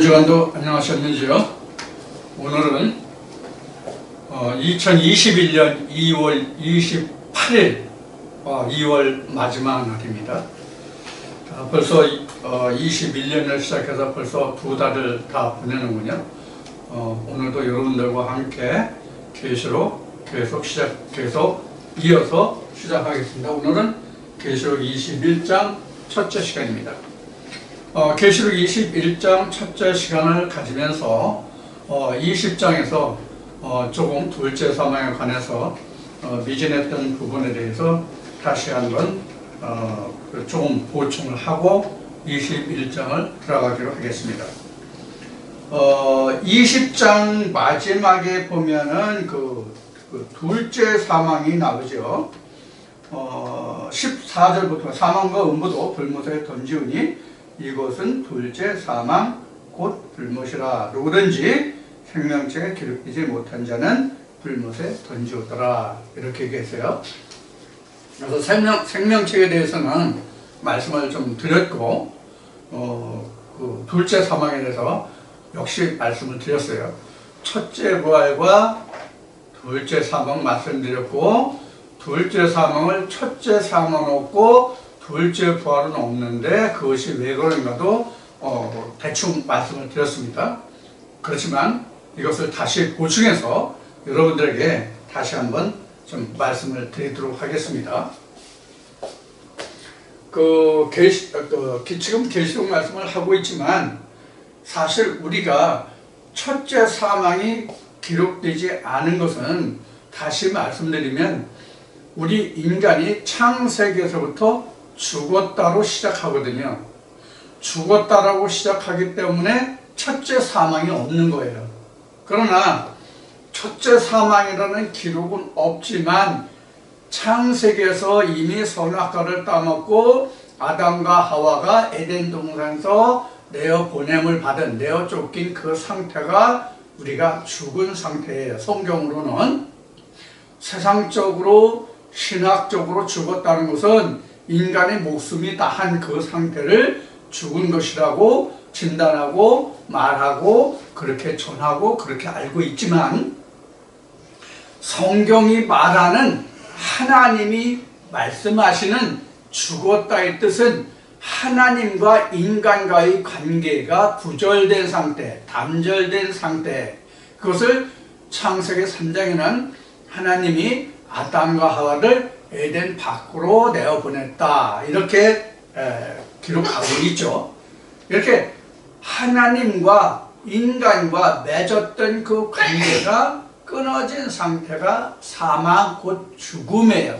주간도 안녕하셨는지요? 오늘은 2021년 2월 28일 2월 마지막 날입니다. 벌써 21년을 시작해서 벌써 두 달을 다 보내는군요. 오늘도 여러분들과 함께 계시록 계속 이어서 시작하겠습니다. 오늘은 계시록 21장 첫째 시간입니다. 계시록 21장 첫째 시간을 가지면서 20장에서 조금 둘째 사망에 관해서 미진했던 부분에 대해서 다시 한번 조금 보충을 하고 21장을 들어가기로 하겠습니다. 20장 마지막에 보면은 그 둘째 사망이 나오죠. 14절부터 사망과 음부도 불못에 던지우니 이것은 둘째 사망 곧 불못이라. 누구든지 생명책에 기록되지 못한 자는 불못에 던지우더라. 이렇게 얘기했어요. 그래서 생명책에 대해서는 말씀을 좀 드렸고 그 둘째 사망에 대해서 역시 말씀을 드렸어요. 첫째 부활과 둘째 사망 말씀드렸고, 둘째 사망을 첫째 사망은 없고 둘째 부활은 없는데 그것이 왜 그런가도 대충 말씀을 드렸습니다. 그렇지만 이것을 다시 보충해서 여러분들에게 다시 한번 좀 말씀을 드리도록 하겠습니다. 지금 계시록 말씀을 하고 있지만 사실 우리가 첫째 사망이 기록되지 않은 것은 다시 말씀드리면 우리 인간이 창세기에서부터 죽었다로 시작하거든요. 죽었다라고 시작하기 때문에 첫째 사망이 없는 거예요. 그러나 첫째 사망이라는 기록은 없지만 창세기에서 이미 선악과를 따먹고 아담과 하와가 에덴 동산에서 내어 보냄을 받은, 내어 쫓긴 그 상태가 우리가 죽은 상태예요. 성경으로는 세상적으로 신학적으로 죽었다는 것은 인간의 목숨이 다한 그 상태를 죽은 것이라고 진단하고 말하고 그렇게 전하고 그렇게 알고 있지만, 성경이 말하는 하나님이 말씀하시는 죽었다의 뜻은 하나님과 인간과의 관계가 구절된 상태, 단절된 상태, 그것을 창세기 3장에는 하나님이 아담과 하와를 에덴 밖으로 내어보냈다 이렇게 기록하고 있죠. 이렇게 하나님과 인간과 맺었던 그 관계가 끊어진 상태가 사망 곧 죽음이에요.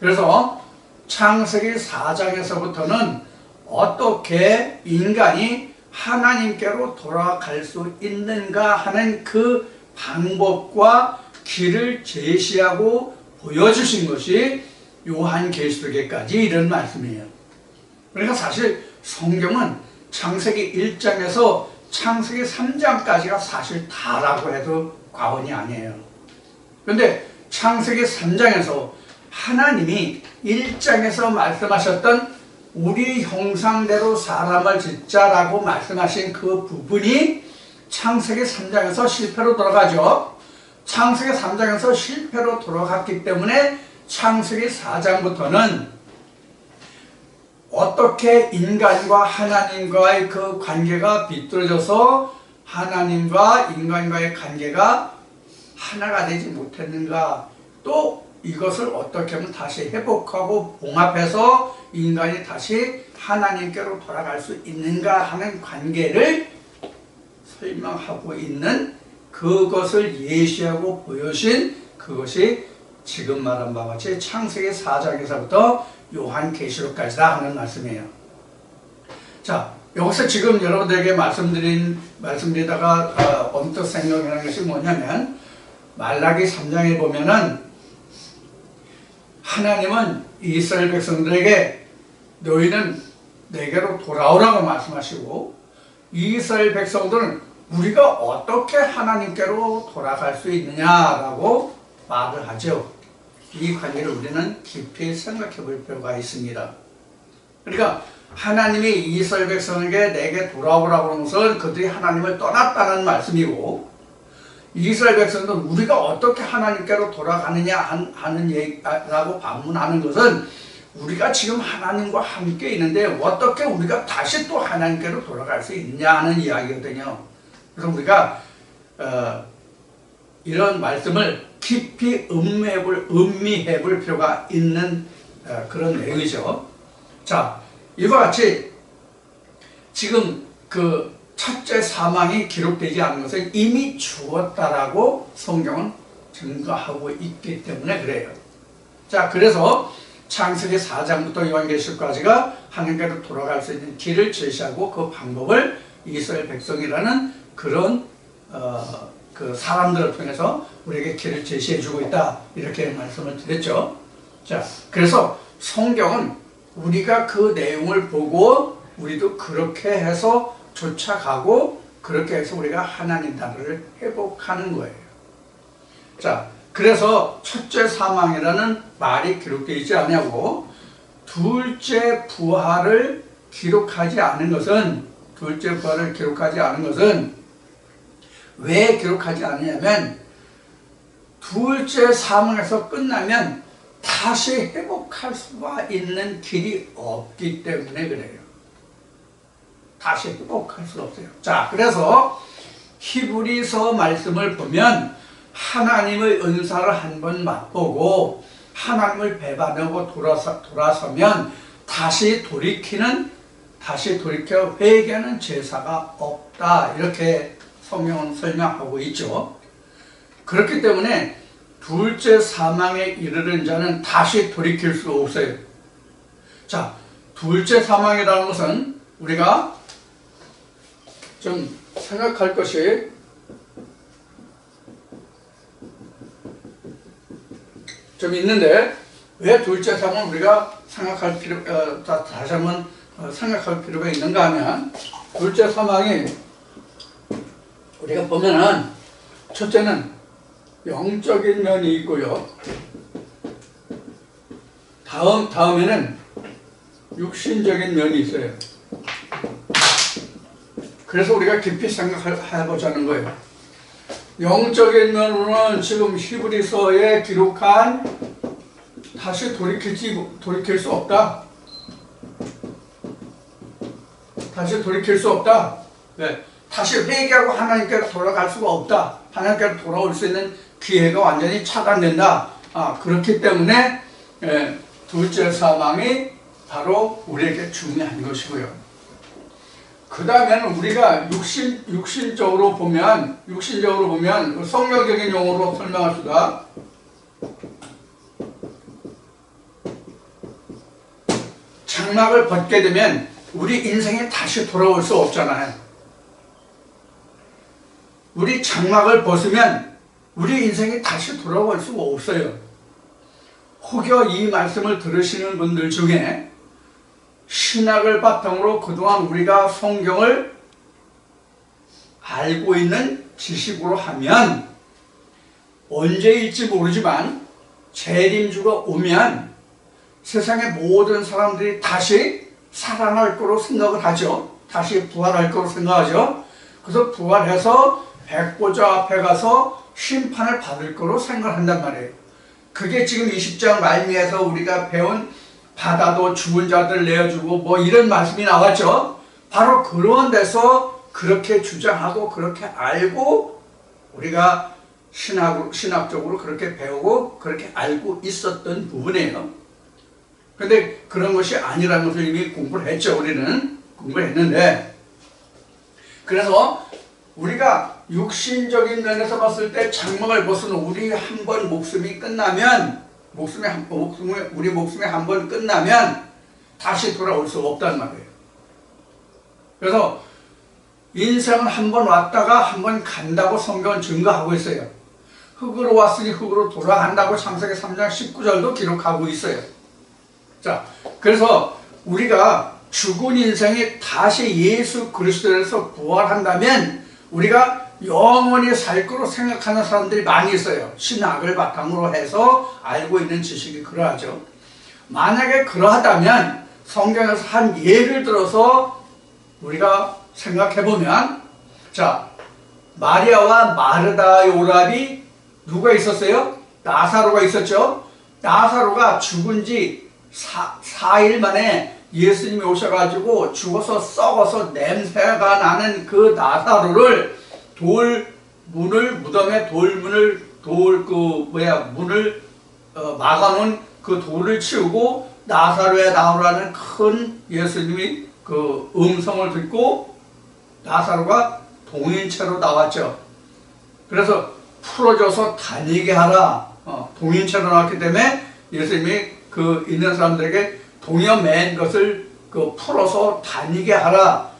그래서 창세기 4장에서부터는 어떻게 인간이 하나님께로 돌아갈 수 있는가 하는 그 방법과 길을 제시하고 보여주신 것이 요한계시록에까지 이런 말씀이에요. 그러니까 사실 성경은 창세기 1장에서 창세기 3장까지가 사실 다라고 해도 과언이 아니에요. 그런데 창세기 3장에서 하나님이 1장에서 말씀하셨던 우리 형상대로 사람을 짓자라고 말씀하신 그 부분이 창세기 3장에서 실패로 돌아가죠. 창세기 3장에서 실패로 돌아갔기 때문에 창세기 4장부터는 어떻게 인간과 하나님과의 그 관계가 비뚤어져서 하나님과 인간과의 관계가 하나가 되지 못했는가, 또 이것을 어떻게 하면 다시 회복하고 봉합해서 인간이 다시 하나님께로 돌아갈 수 있는가 하는 관계를 설명하고 있는, 그것을 예시하고 보여주신 그것이 지금 말한 바와 같이 창세기 4장에서부터 요한계시록까지다 하는 말씀이에요. 자, 여기서 지금 여러분들에게 말씀드리다가 언뜻 생각나는 것이 뭐냐면, 말라기 3장에 보면은 하나님은 이스라엘 백성들에게 너희는 내게로 돌아오라고 말씀하시고, 이스라엘 백성들은 우리가 어떻게 하나님께로 돌아갈 수 있느냐라고 말을 하죠. 이 관계를 우리는 깊이 생각해 볼 필요가 있습니다. 그러니까 하나님이 이스라엘 백성에게 내게 돌아오라고 하는 것은 그들이 하나님을 떠났다는 말씀이고, 이스라엘 백성들은 우리가 어떻게 하나님께로 돌아가느냐 하는 얘기라고 반문하는 것은 우리가 지금 하나님과 함께 있는데 어떻게 우리가 다시 또 하나님께로 돌아갈 수 있냐 하는 이야기거든요. 그래서 우리가 이런 말씀을 깊이 음미해 볼 필요가 있는 그런 내용이죠. 자, 이와 같이 지금 그 첫째 사망이 기록되지 않은 것은 이미 죽었다라고 성경은 증거하고 있기 때문에 그래요. 자, 그래서 창세기 4장부터 요한계시록까지가 하나님께로 돌아갈 수 있는 길을 제시하고 그 방법을 이스라엘 백성이라는 그런 그 사람들을 통해서 우리에게 길을 제시해주고 있다, 이렇게 말씀을 드렸죠. 자, 그래서 성경은 우리가 그 내용을 보고 우리도 그렇게 해서 쫓아가고 그렇게 해서 우리가 하나님 나라를 회복하는 거예요. 자, 그래서 첫째 사망이라는 말이 기록되어 있지 않냐고, 둘째 부활을 기록하지 않은 것은 왜 기록하지 않느냐면, 둘째 사망에서 끝나면 다시 회복할 수가 있는 길이 없기 때문에 그래요. 다시 회복할 수가 없어요. 자, 그래서 히브리서 말씀을 보면 하나님의 은사를 한번 맛보고 하나님을 배반하고 돌아서면 다시 돌이켜 회개하는 제사가 없다, 이렇게 성경은 설명하고 있죠. 그렇기 때문에 둘째 사망에 이르는 자는 다시 돌이킬 수가 없어요. 자, 둘째 사망이라는 것은 우리가 좀 생각할 것이 좀 있는데, 왜 둘째 사망을 우리가 다시 한번 생각할 필요가 있는가 하면, 둘째 사망이 우리가 보면은 첫째는 영적인 면이 있고요, 다음에는 육신적인 면이 있어요. 그래서 우리가 깊이 생각해보자는 거예요. 영적인 면으로는 지금 히브리서에 기록한 다시 돌이킬 수 없다. 다시 돌이킬 수 없다. 네. 다시 회개하고 하나님께로 돌아갈 수가 없다. 하나님께로 돌아올 수 있는 기회가 완전히 차단된다. 그렇기 때문에 둘째 사망이 바로 우리에게 중요한 것이고요. 그 다음에는 우리가 육신적으로 보면 성경적인 용어로 설명할 수가, 장막을 벗게 되면 우리 인생에 다시 돌아올 수 없잖아요. 우리 장막을 벗으면 우리 인생이 다시 돌아올 수가 없어요. 혹여 이 말씀을 들으시는 분들 중에 신학을 바탕으로 그동안 우리가 성경을 알고 있는 지식으로 하면 언제일지 모르지만 재림주가 오면 세상의 모든 사람들이 다시 살아날 거로 생각을 하죠. 다시 부활할 거로 생각하죠. 그래서 부활해서 백보자 앞에 가서 심판을 받을 거로 생각한단 말이에요. 그게 지금 20장 말미에서 우리가 배운 바다도 죽은 자들 내어주고 뭐 이런 말씀이 나왔죠. 바로 그런 데서 그렇게 주장하고 그렇게 알고 우리가 신학적으로 그렇게 배우고 그렇게 알고 있었던 부분이에요. 근데 그런 것이 아니라는 것을 이미 공부를 했죠. 우리는 공부를 했는데, 그래서 우리가 육신적인 면에서 봤을 때 장막을 벗은 우리 한 번 목숨이 끝나면 우리 목숨이 한 번 끝나면 다시 돌아올 수 없단 말이에요. 그래서 인생은 한 번 왔다가 한 번 간다고 성경은 증거하고 있어요. 흙으로 왔으니 흙으로 돌아간다고 창세기 3장 19절도 기록하고 있어요. 자, 그래서 우리가 죽은 인생이 다시 예수 그리스도에서 부활한다면 우리가 영원히 살 거로 생각하는 사람들이 많이 있어요. 신학을 바탕으로 해서 알고 있는 지식이 그러하죠. 만약에 그러하다면 성경에서 한 예를 들어서 우리가 생각해 보면, 자, 마리아와 마르다의 오랍이 누가 있었어요? 나사로가 있었죠. 나사로가 죽은 지 4일 만에 예수님이 오셔가지고 죽어서 썩어서 냄새가 나는 그 나사로를 무덤에 문을 막아놓은 그 돌을 치우고 나사로에 나오라는 큰 예수님이 그 음성을 듣고 나사로가 동인체로 나왔죠. 그래서 풀어줘서 다니게 하라. 동인체로 나왔기 때문에 예수님이 그 있는 사람들에게 동여 맨 것을 풀어서 다니게 하라.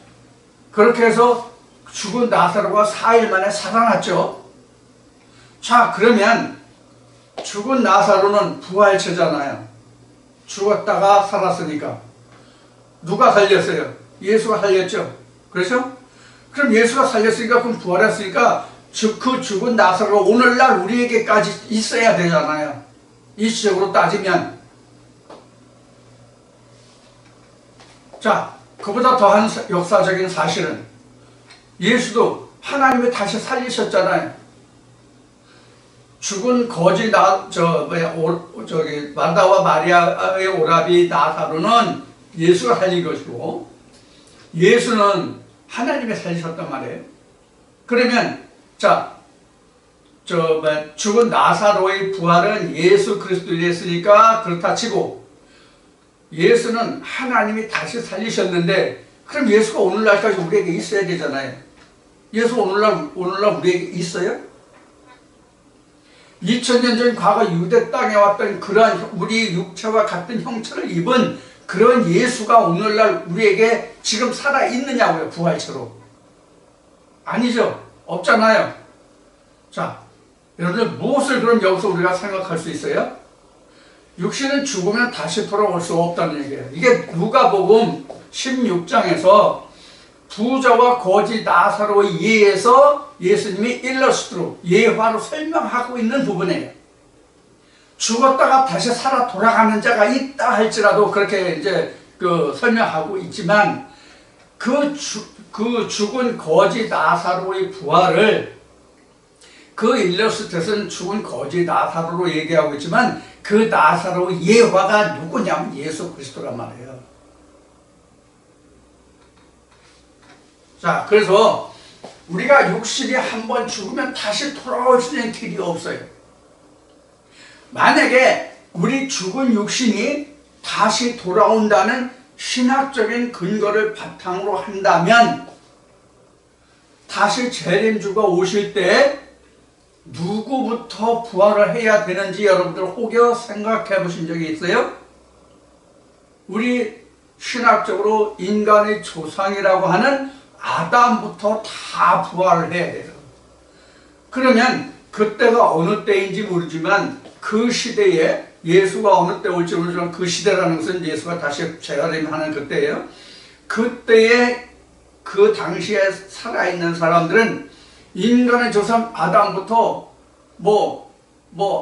그렇게 해서 죽은 나사로가 4일 만에 살아났죠. 자, 그러면 죽은 나사로는 부활체잖아요. 죽었다가 살았으니까. 누가 살렸어요? 예수가 살렸죠. 그렇죠? 그럼 예수가 살렸으니까, 그럼 부활했으니까 그 죽은 나사로가 오늘날 우리에게까지 있어야 되잖아요. 이시적으로 따지면. 자, 그보다 더한 역사적인 사실은 예수도 하나님이 다시 살리셨잖아요. 죽은 거지 마르다와 마리아의 오라비 나사로는 예수가 살린 것이고, 예수는 하나님이 살리셨단 말이에요. 그러면 자, 죽은 나사로의 부활은 예수 그리스도에 했으니까 그렇다 치고, 예수는 하나님이 다시 살리셨는데, 그럼 예수가 오늘날까지 우리에게 있어야 되잖아요. 예수 오늘날 우리에게 있어요? 2000년 전 과거 유대 땅에 왔던 그러한 우리 육체와 같은 형체를 입은 그런 예수가 오늘날 우리에게 지금 살아있느냐고요, 부활체로. 아니죠. 없잖아요. 자, 여러분들 무엇을 그럼 여기서 우리가 생각할 수 있어요? 육신은 죽으면 다시 돌아올 수 없다는 얘기예요. 이게 누가복음 16장에서 부자와 거지 나사로의 예에서 예수님이 일러스트로 예화로 설명하고 있는 부분이에요. 죽었다가 다시 살아 돌아가는 자가 있다 할지라도 그렇게 이제 설명하고 있지만, 그 죽은 거지 나사로의 부활을 그 일러스트에서는 죽은 거지 나사로로 얘기하고 있지만, 그 나사로의 예화가 누구냐면 예수 그리스도란 말이에요. 자, 그래서 우리가 육신이 한번 죽으면 다시 돌아올 수 있는 길이 없어요. 만약에 우리 죽은 육신이 다시 돌아온다는 신학적인 근거를 바탕으로 한다면, 다시 재림주가 오실 때 누구부터 부활을 해야 되는지 여러분들 혹여 생각해 보신 적이 있어요? 우리 신학적으로 인간의 조상이라고 하는 아담부터 다 부활을 해야 돼요. 그러면 그때가 어느 때인지 모르지만, 그 시대에 예수가 어느 때 올지 모르지만, 그 시대라는 것은 예수가 다시 재림하는 그때예요. 그때에 그 당시에 살아있는 사람들은 인간의 조상 아담부터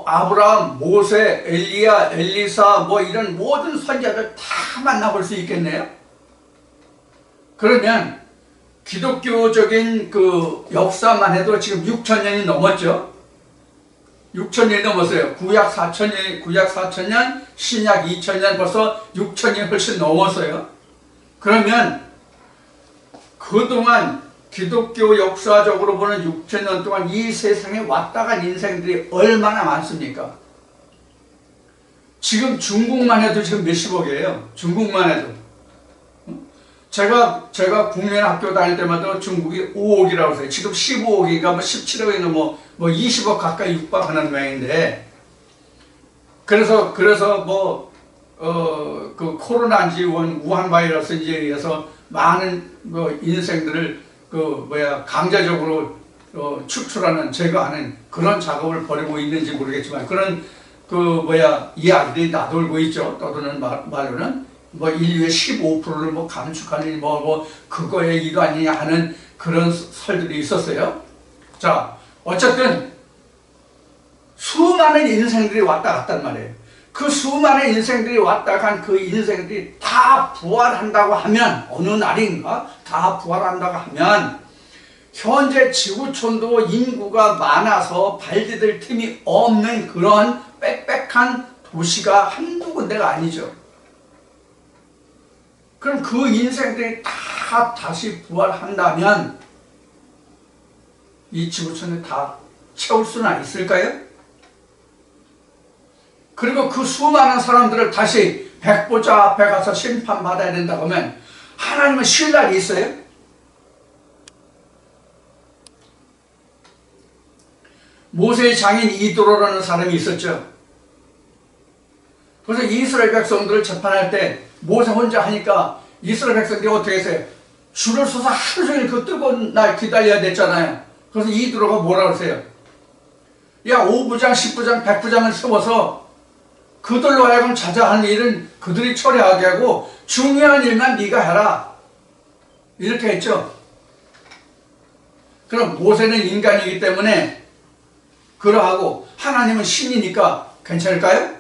아브라함, 모세, 엘리야, 엘리사 이런 모든 선지자들 다 만나볼 수 있겠네요. 그러면 기독교적인 그 역사만 해도 지금 6000년이 넘었죠. 6000년이 넘었어요. 구약 4000년, 신약 2000년, 벌써 6000년이 훨씬 넘었어요. 그러면 그동안 기독교 역사적으로 보는 6000년 동안 이 세상에 왔다 간 인생들이 얼마나 많습니까? 지금 중국만 해도 지금 몇십억이에요. 중국만 해도. 제가 국민학교 다닐 때마다 중국이 5억이라고 했어요. 지금 15억이니까 17억이나 20억 가까이 육박하는 모양인데, 그래서 그 코로나인지 우한 바이러스인지에 의해서 많은 인생들을 강제적으로 축출하는, 제거하는 그런 작업을 벌이고 있는지 모르겠지만, 그런 이야기들이 나돌고 있죠. 떠도는 말로는 인류의 15%를 감축하는 그거의 일환이냐 하는 그런 설들이 있었어요. 자, 어쨌든 수많은 인생들이 왔다 갔단 말이에요. 그 수많은 인생들이 왔다 간 그 인생들이 다 부활한다고 하면, 어느 날인가 다 부활한다고 하면, 현재 지구촌도 인구가 많아서 발디딜 틈이 없는 그런 빽빽한 도시가 한두 군데가 아니죠. 그럼 그 인생들이 다 다시 부활한다면 이 지구촌에 다 채울 수는 있을까요? 그리고 그 수많은 사람들을 다시 백보자 앞에 가서 심판받아야 된다고 하면 하나님은 쉴 날이 있어요? 모세의 장인 이드로라는 사람이 있었죠. 그래서 이스라엘 백성들을 재판할 때 모세 혼자 하니까 이스라엘 백성들이 어떻게 했어요? 줄을 서서 하루 종일 그 뜨거운 날 기다려야 됐잖아요. 그래서 이드로가 뭐라 그러세요? 야, 5부장, 10부장, 100부장을 세워서 그들로 하여금 자자하는 일은 그들이 처리하게 하고 중요한 일만 네가 해라. 이렇게 했죠. 그럼 모세는 인간이기 때문에 그러하고 하나님은 신이니까 괜찮을까요?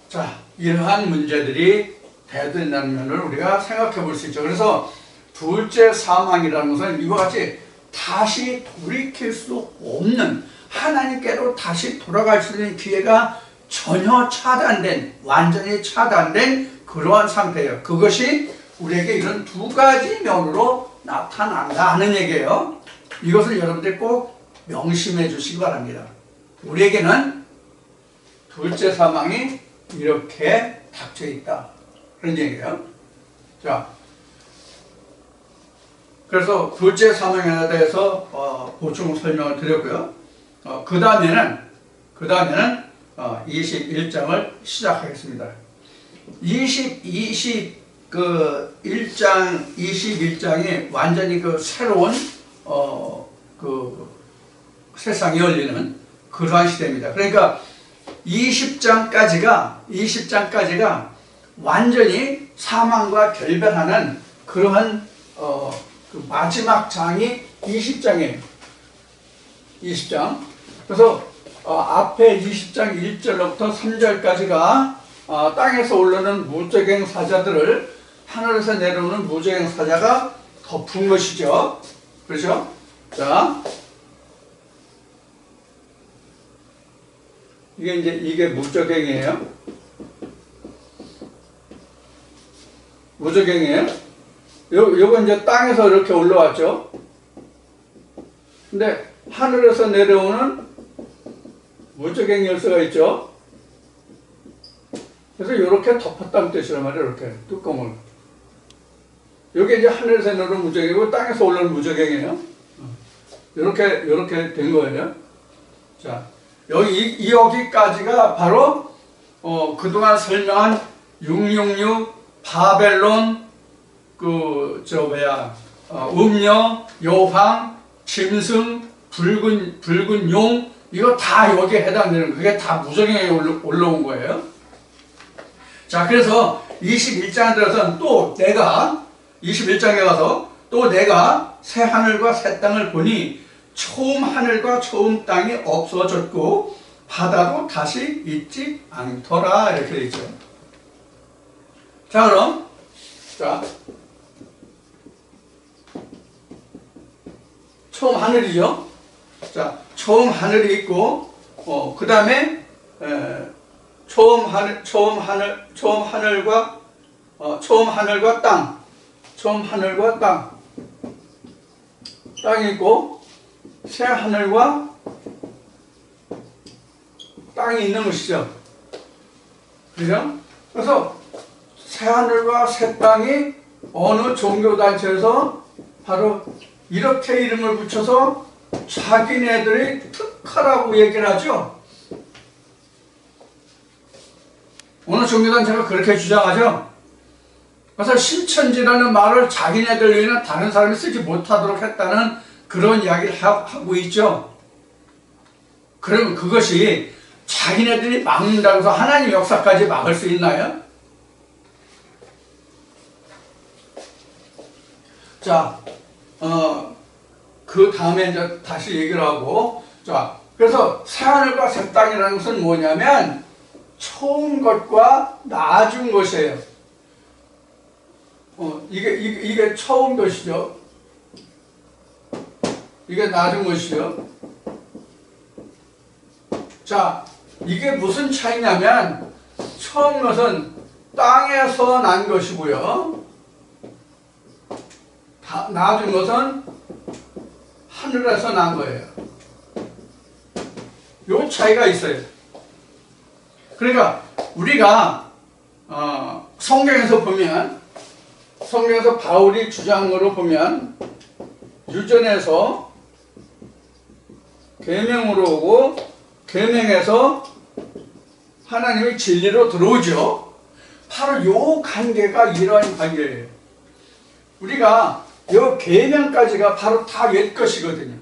자, 이러한 문제들이 대두된다는 면을 우리가 생각해 볼 수 있죠. 그래서 둘째 사망이라는 것은 이와 같이 다시 돌이킬 수 없는, 하나님께로 다시 돌아갈 수 있는 기회가 전혀 차단된, 완전히 차단된 그러한 상태예요. 그것이 우리에게 이런 두 가지 면으로 나타난다 하는 얘기예요. 이것을 여러분들 꼭 명심해 주시기 바랍니다. 우리에게는 둘째 사망이 이렇게 닥쳐 있다. 그런 얘기예요. 자, 그래서 둘째 사망에 대해서 보충 설명을 드렸고요. 그 다음에는 21장을 시작하겠습니다. 21장이 완전히 그 새로운 그 세상이 열리는 그러한 시대입니다. 그러니까 20장까지가 완전히 사망과 결별하는 그러한 그 마지막 장이 20장이에요. 20장. 그래서 앞에 20장 1절로부터 3절까지가 땅에서 올라오는 무저갱 사자들을 하늘에서 내려오는 무저갱 사자가 덮은 것이죠. 그렇죠? 자, 이게 무저갱이에요. 무저갱이에요. 요거 이제 땅에서 이렇게 올라왔죠. 근데 하늘에서 내려오는 무저갱 열쇠가 있죠. 그래서 이렇게 덮었다는 뜻이란 말이에요. 이렇게 뚜껑을. 여기 이제 하늘에서 내려오는 무저갱이고 땅에서 올라오는 무저갱이에요. 이렇게 된 거예요. 자, 여기까지가 바로 그동안 설명한 666 바벨론 음녀, 여황, 짐승, 붉은 용, 이거 다 여기에 해당되는, 그게 다 무저갱에 올라온 거예요. 자, 그래서 21장에 들어서는 또 내가, 21장에 가서 또 내가 새 하늘과 새 땅을 보니 처음 하늘과 처음 땅이 없어졌고 바다도 다시 있지 않더라. 이렇게 되어 있죠. 자, 그럼, 처음 하늘이죠. 자, 처음 하늘이 있고, 그 다음에, 처음 하늘과 땅이 있고, 새 하늘과 땅이 있는 것이죠. 그죠? 그래서 새 하늘과 새 땅이 어느 종교단체에서 바로 이렇게 이름을 붙여서 자기네들이 특화라고 얘기를 하죠. 어느 종교단체가 그렇게 주장하죠. 그래서 신천지라는 말을 자기네들 외에는 다른 사람이 쓰지 못하도록 했다는 그런 이야기를 하고 있죠. 그러면 그것이 자기네들이 막는다고 해서 하나님 역사까지 막을 수 있나요? 자, 그 다음에 이제 다시 얘기를 하고, 자, 그래서 새하늘과 새 땅이라는 것은 뭐냐면 처음 것과 나중 것이에요. 이게 처음 것이죠. 이게 나중 것이죠. 자, 이게 무슨 차이냐면 처음 것은 땅에서 난 것이고요. 나중 것은 하늘에서 난 거예요. 요 차이가 있어요. 그러니까 우리가 성경에서 바울이 주장으로 보면 유전에서 계명으로 오고 계명에서 하나님의 진리로 들어오죠. 바로 요 관계가 이러한 관계예요. 우리가 요 계명까지가 바로 다 옛 것이거든요.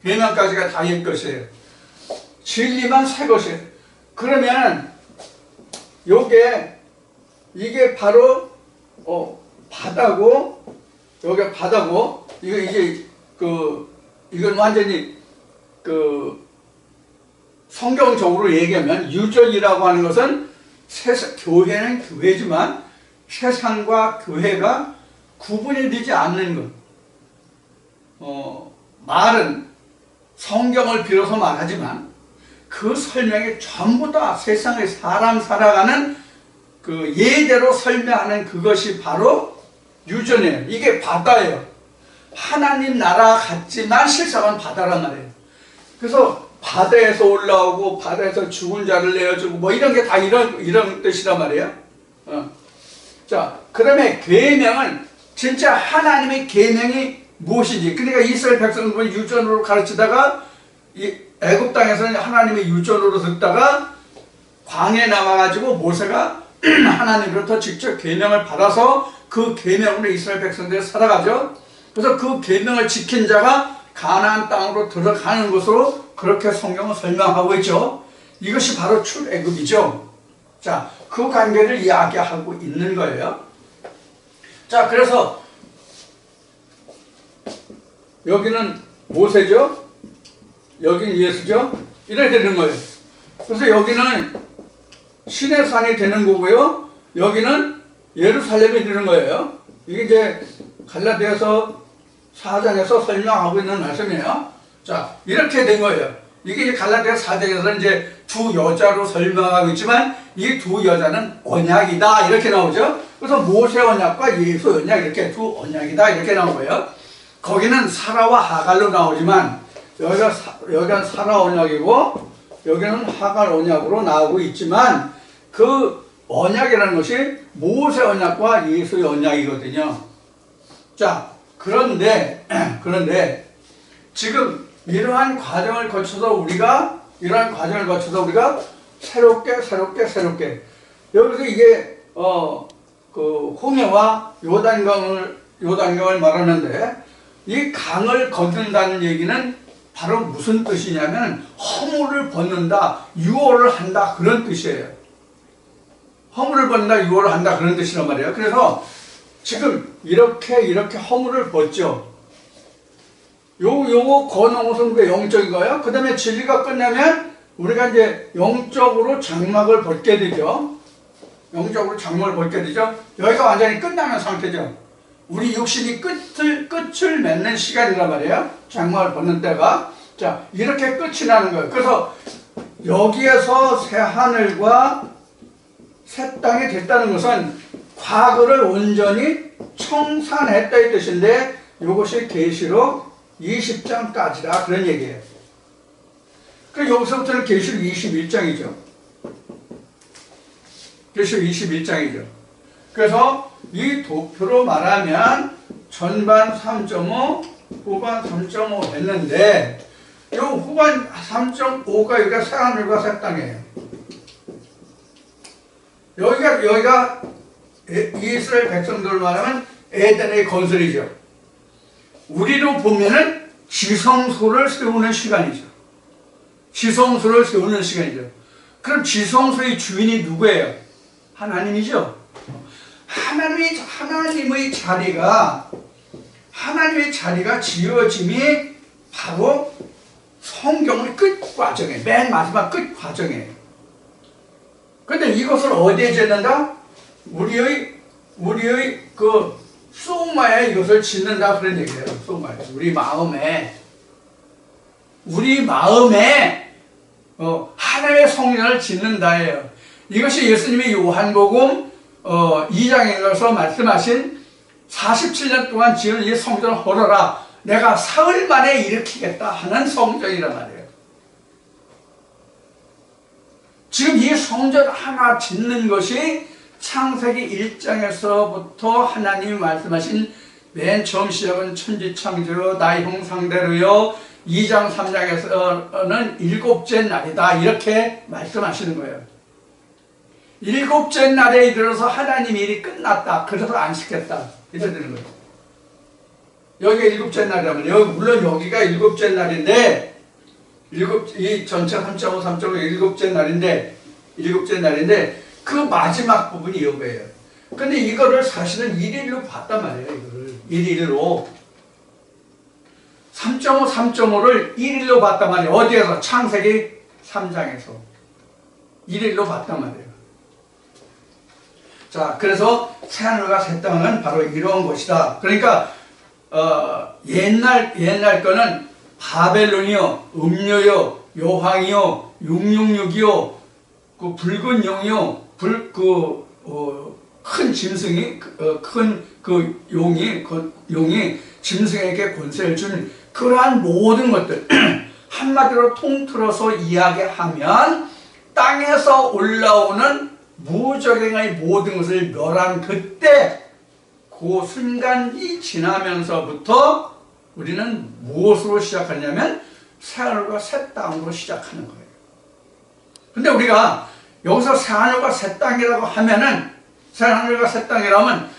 계명까지가 다 옛 것이에요. 진리만 새 것이에요. 그러면 이게 바로 바다고, 여기가 바다고, 이건 완전히 성경적으로 얘기하면 유전이라고 하는 것은 교회는 교회지만 세상과 교회가 구분이 되지 않는 것. 말은 성경을 빌어서 말하지만 그 설명이 전부 다 세상의 사람 살아가는 그 예대로 설명하는 그것이 바로 유전이에요. 이게 바다예요. 하나님 나라 같지만 실상은 바다란 말이에요. 그래서 바다에서 올라오고 바다에서 죽은 자를 내어주고 뭐 이런 게 다 이런 뜻이란 말이에요. 자, 그러면 계명은 진짜 하나님의 계명이 무엇인지, 그러니까 이스라엘 백성들은 유전으로 가르치다가 이 애굽 땅에서는 하나님의 유전으로 듣다가 광야에 나와가지고 모세가 하나님으로부터 직접 계명을 받아서 그 계명으로 이스라엘 백성들이 살아가죠. 그래서 그 계명을 지킨 자가 가나안 땅으로 들어가는 것으로 그렇게 성경은 설명하고 있죠. 이것이 바로 출애굽이죠. 자, 그 관계를 이야기하고 있는 거예요. 자, 그래서 여기는 모세죠. 여기는 예수죠. 이래 되는 거예요. 그래서 여기는 시내산이 되는 거고요. 여기는 예루살렘이 되는 거예요. 이게 이제 갈라디아서 4장에서 설명하고 있는 말씀이에요. 자, 이렇게 된 거예요. 이게 이제 갈라디아 4장에서 이제 두 여자로 설명하고 있지만 이 두 여자는 언약이다 이렇게 나오죠. 그래서 모세 언약과 예수 언약 이렇게 두 언약이다 이렇게 나온 거예요. 거기는 사라와 하갈로 나오지만 여기가 사라 언약이고 여기는 하갈 언약으로 나오고 있지만 그 언약이라는 것이 모세 언약과 예수의 언약이거든요. 자, 그런데 지금 이러한 과정을 거쳐서 우리가 새롭게 여기서 이게 홍해와 요단강을 말하는데 이 강을 건넌다는 얘기는 바로 무슨 뜻이냐면 허물을 벗는다, 유월을 한다 그런 뜻이에요. 허물을 벗는다, 유월을 한다 그런 뜻이란 말이에요. 그래서 지금 이렇게 허물을 벗죠. 요거 거는 것은 왜 영적인가요? 그 다음에 진리가 끝나면 우리가 이제 영적으로 장막을 벗게 되죠. 여기가 완전히 끝나는 상태죠. 우리 육신이 끝을 맺는 시간이란 말이에요. 장막을 벗는 때가. 자, 이렇게 끝이 나는 거예요. 그래서 여기에서 새 하늘과 새 땅이 됐다는 것은 과거를 온전히 청산했다 이 뜻인데 이것이 계시록 20장까지다 그런 얘기예요. 그럼 여기서부터는 계시록 21장이죠. 계시록 21장이죠. 그래서 이 도표로 말하면 전반 3.5, 후반 3.5 했는데 이 후반 3.5가 여기가 새하늘과 새 땅이에요. 여기가 이스라엘 백성들 말하면 에덴의 건설이죠. 우리로 보면은 지성소를 세우는 시간이죠. 그럼 지성소의 주인이 누구예요? 하나님이죠. 하나님의 자리가 지어짐이 바로 성경의 끝 과정에, 맨 마지막 끝 과정에. 근데 이것을 어디에 짓는다? 우리의 그 소마에 이것을 짓는다 그런 얘기예요. 소마에. 우리 마음에 하나님의 성전을 짓는다예요. 이것이 예수님이 요한복음 2장에 가서 말씀하신 47년 동안 지은 이 성전을 헐어라. 내가 사흘 만에 일으키겠다 하는 성전이란 말이에요. 지금 이 성전 하나 짓는 것이 창세기 1장에서부터 하나님이 말씀하신 맨 처음 시작은 천지창조요 나의 형상대로요 2장 3장에서는 일곱째 날이다 이렇게 말씀하시는 거예요. 일곱째 날에 이르러서 하나님 일이 끝났다. 그래서 안식했다. 이렇게 되는 거예요. 여기가 일곱째 날이라면 물론 여기가 일곱째 날인데 이 전체 3.5, 3.5 일곱째 날인데 그 마지막 부분이 이거예요. 근데 이거를 사실은 1일로 봤단 말이에요. 이거를 1일로 3.5, 3.5를 1일로 봤단 말이에요. 어디에서? 창세기 3장에서 1일로 봤단 말이에요. 자, 그래서 새하늘과 새 땅은 바로 이런 것이다. 그러니까 옛날 거는 바벨론이요, 음료요, 요황이요, 666이요, 그 붉은 용이요, 큰 짐승이, 큰 용이 짐승에게 권세를 준 그러한 모든 것들, 한마디로 통틀어서 이야기하면 땅에서 올라오는 무적행의 모든 것을 멸한 그때, 그 순간이 지나면서부터 우리는 무엇으로 시작하냐면 새하늘과 새 땅으로 시작하는 거예요. 근데 우리가 여기서 새하늘과 새 땅이라고 하면은, 새하늘과 새 땅이라면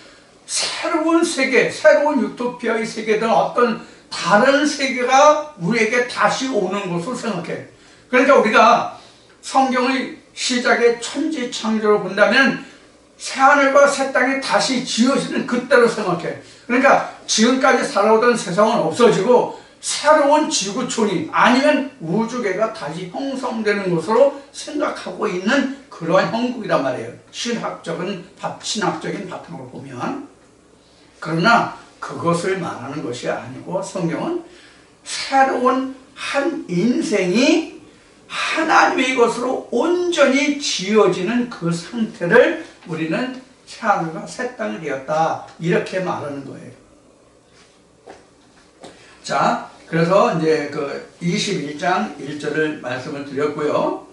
새로운 세계, 새로운 유토피아의 세계든 어떤 다른 세계가 우리에게 다시 오는 것으로 생각해. 그러니까 우리가 성경의 시작의 천지창조를 본다면 새하늘과 새 땅이 다시 지어지는 그때로 생각해. 그러니까 지금까지 살아오던 세상은 없어지고 새로운 지구촌이 아니면 우주계가 다시 형성되는 것으로 생각하고 있는 그러한 형국이란 말이에요. 신학적인 바탕으로 보면. 그러나 그것을 말하는 것이 아니고 성경은 새로운 한 인생이 하나님의 것으로 온전히 지어지는 그 상태를 우리는 새하늘과 새 땅이 되었다 이렇게 말하는 거예요. 자, 그래서 이제 그 21장 1절을 말씀을 드렸고요.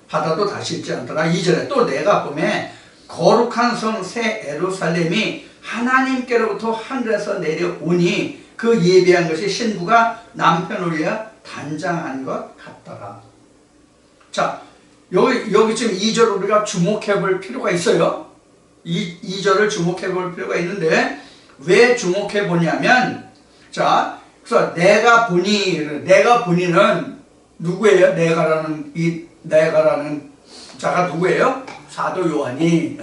바다도 다시 있지 않더라. 2절에 또 내가 보매 거룩한 성 새 예루살렘이 하나님께로부터 하늘에서 내려오니 그 예비한 것이 신부가 남편을 위하여 단장한 것 같더라. 자, 여기 지금 2절 우리가 주목해 볼 필요가 있어요. 2절을 주목해 볼 필요가 있는데 왜 주목해 보냐면, 자, 그래서 내가 보니는 누구예요? 내가라는 자가 누구예요? 사도 요한이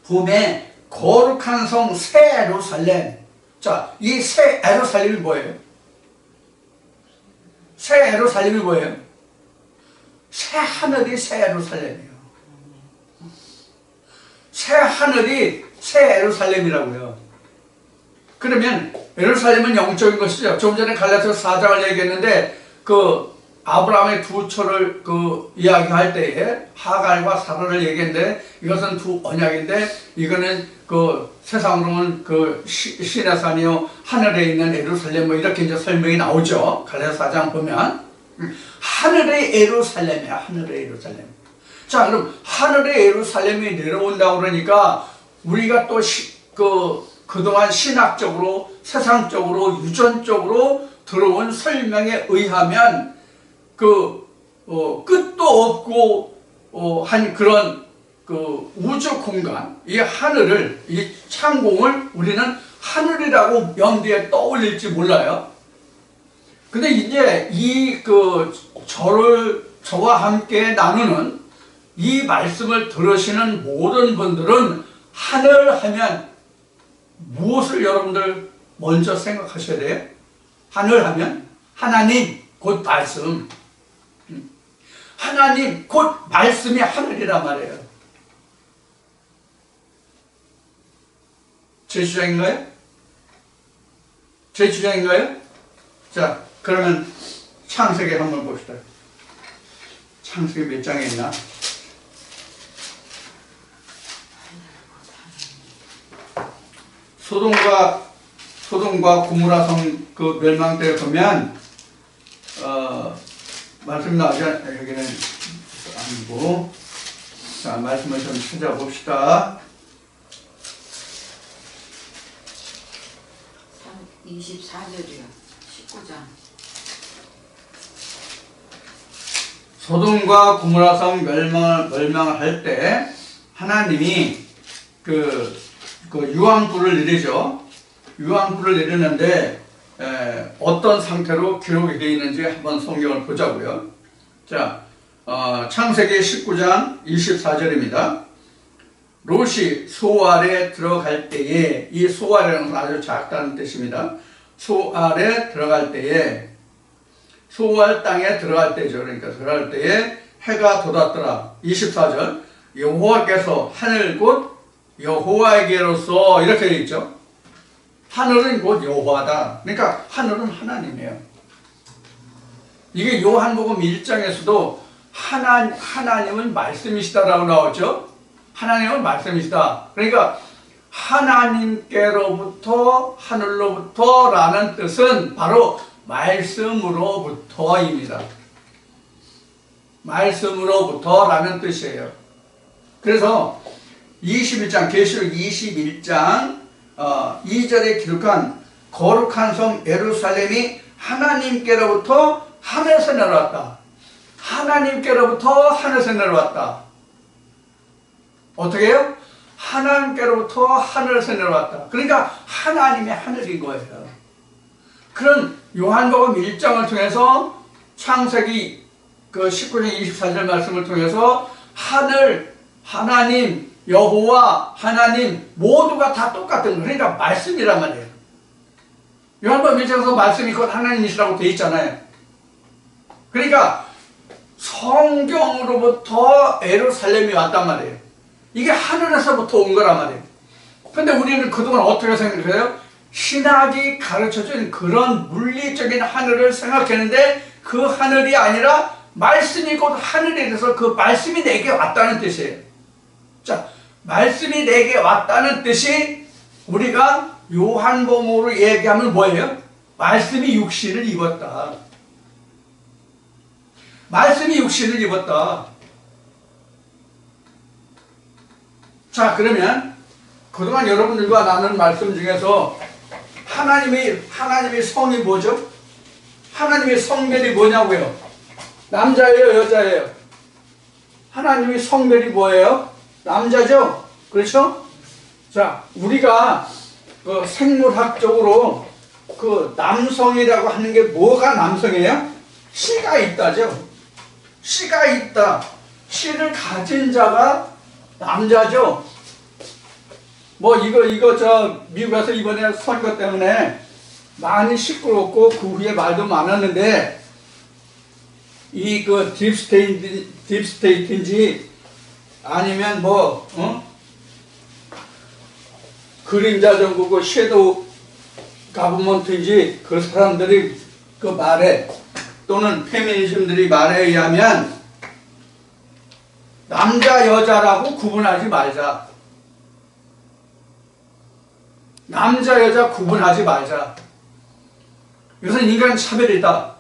봄에 거룩한 성 새 예루살렘. 자, 이 새 예루살렘이 뭐예요? 새 예루살렘이 뭐예요? 새 하늘이 새 예루살렘이에요. 새 하늘이 새 예루살렘이라고요. 그러면 예루살렘은 영적인 것이죠. 좀 전에 갈라디아서 4장을 얘기했는데 그 아브라함의 두 처를 이야기할 때에 하갈과 사라를 얘기했는데 이것은 두 언약인데 이거는 그 세상으로는 그 신의 산이요 하늘에 있는 예루살렘 뭐 이렇게 이제 설명이 나오죠. 갈라디아서 4장 보면 하늘의 예루살렘이야. 하늘의 예루살렘. 자, 그럼 하늘의 예루살렘이 내려온다고 그러니까 우리가 또 그동안 신학적으로 세상적으로 유전적으로 들어온 설명에 의하면 끝도 없고 한 그런 우주 공간, 이 하늘을, 이 창공을 우리는 하늘이라고 염두에 떠올릴지 몰라요. 근데 이제 저와 함께 나누는 이 말씀을 들으시는 모든 분들은 하늘 하면 무엇을 여러분들 먼저 생각하셔야 돼요? 하늘 하면 하나님 곧 말씀. 하나님 곧 말씀이 하늘이란 말이에요. 제 주장인가요? 제 주장인가요? 자, 그러면 창세기 한번 봅시다. 창세기 몇 장에 있나? 소돔과 고모라 성 그 멸망 때 보면 말씀 나오지 여기는 아니고, 자, 말씀을 좀 찾아봅시다. 24절이요. 19장. 소돔과 고모라 성 멸망을 할 때 하나님이 그 유황불을 내리죠. 유황불을 내리는데 어떤 상태로 기록이 되어 있는지 한번 성경을 보자고요. 자, 창세기 19장 24절입니다. 롯이 소알에 들어갈 때에, 이 소알이라는 것은 아주 작다는 뜻입니다. 소알에 들어갈 때에, 소알 땅에 들어갈 때죠. 그러니까 들어갈 때에 해가 돋았더라. 24절, 여호와께서 하늘 곧 여호와에게로서, 이렇게 되어 있죠. 하늘은 곧 여호와다. 그러니까 하늘은 하나님이에요. 이게 요한복음 1장에서도 하나님은 말씀이시다라고 나오죠. 하나님은 말씀이시다. 그러니까 하나님께로부터, 하늘로부터 라는 뜻은 바로 말씀으로부터입니다. 말씀으로부터 라는 뜻이에요. 그래서 21장, 계시록 21장 2절에 기록한 거룩한 성 예루살렘이 하나님께로부터 하늘에서 내려왔다. 하나님께로부터 하늘에서 내려왔다. 어떻게 해요? 하나님께로부터 하늘에서 내려왔다. 그러니까 하나님의 하늘인 거예요. 그런 요한복음 1장을 통해서 창세기 그 19장 24절 말씀을 통해서 하늘, 하나님, 여호와, 하나님 모두가 다 똑같은 거예요. 그러니까 말씀이란 말이에요. 요한복음 1장에서 말씀이 곧 하나님이시라고 되어 있잖아요. 그러니까 성경으로부터 예루살렘이 왔단 말이에요. 이게 하늘에서부터 온 거란 말이에요. 근데 우리는 그동안 어떻게 생각해요? 신학이 가르쳐준 그런 물리적인 하늘을 생각했는데 그 하늘이 아니라 말씀이 곧 하늘에 대해서 그 말씀이 내게 왔다는 뜻이에요. 자, 말씀이 내게 왔다는 뜻이 우리가 요한복음으로 얘기하면 뭐예요? 말씀이 육신을 입었다. 말씀이 육신을 입었다. 자, 그러면 그동안 여러분들과 나눈 말씀 중에서 하나님의 성이 뭐죠? 하나님의 성별이 뭐냐고요? 남자예요, 여자예요? 하나님의 성별이 뭐예요? 남자죠? 그렇죠? 자, 우리가 그 생물학적으로 그 남성이라고 하는 게 뭐가 남성이에요? 씨가 있다죠? 씨가 있다. 씨를 가진 자가 남자죠? 뭐 이거 미국에서 이번에 선거 때문에 많이 시끄럽고 그 후에 말도 많았는데 이 그 딥스테이트인지 아니면 그림자 정부고 섀도우 가버먼트인지 그 사람들이 그 말에 또는 페미니즘들이 말에 의하면 남자 여자라고 구분하지 말자. 남자 여자 구분하지 말자. 이것은 인간 차별이다.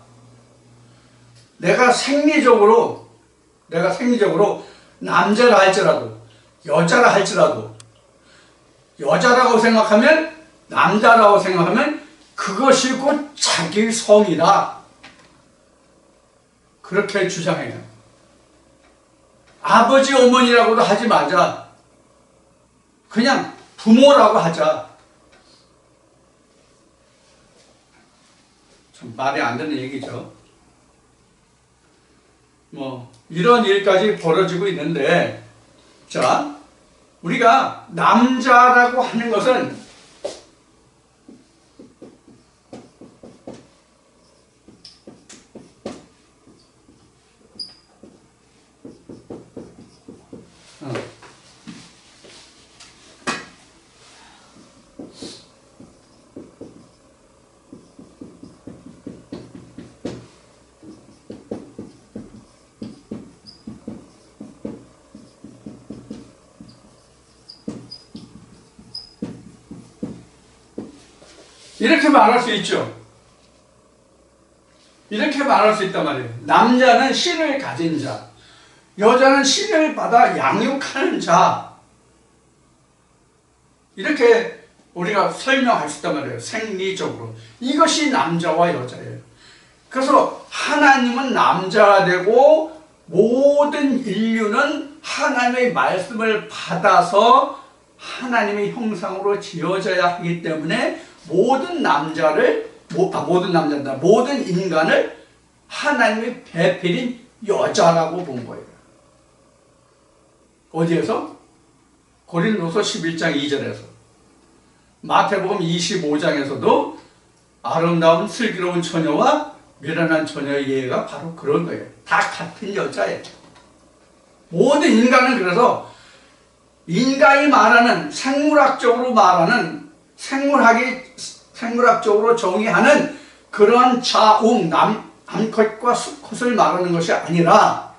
내가 생리적으로 남자라 할지라도 여자라 할지라도 여자라고 생각하면 남자라고 생각하면 그것이 곧 자기 성이다. 그렇게 주장해요. 아버지 어머니라고도 하지 말자. 그냥 부모라고 하자. 참 말이 안 되는 얘기죠. 뭐 이런 일까지 벌어지고 있는데, 자, 우리가 남자라고 하는 것은 이렇게 말할 수 있죠. 이렇게 말할 수 있단 말이에요. 남자는 씨를 가진 자, 여자는 씨를 받아 양육하는 자. 이렇게 우리가 설명할 수 있단 말이에요. 생리적으로. 이것이 남자와 여자예요. 그래서 하나님은 남자가 되고 모든 인류는 하나님의 말씀을 받아서 하나님의 형상으로 지어져야 하기 때문에 모든 인간을 하나님의 배필인 여자라고 본 거예요. 어디에서? 고린도서 11장 2절에서. 마태복음 25장에서도 아름다운 슬기로운 처녀와 미련한 처녀의 예가 바로 그런 거예요. 다 같은 여자예요. 모든 인간은 그래서 인간이 말하는 생물학적으로 말하는 생물학적으로 정의하는 그런 자웅, 암컷과 수컷을 말하는 것이 아니라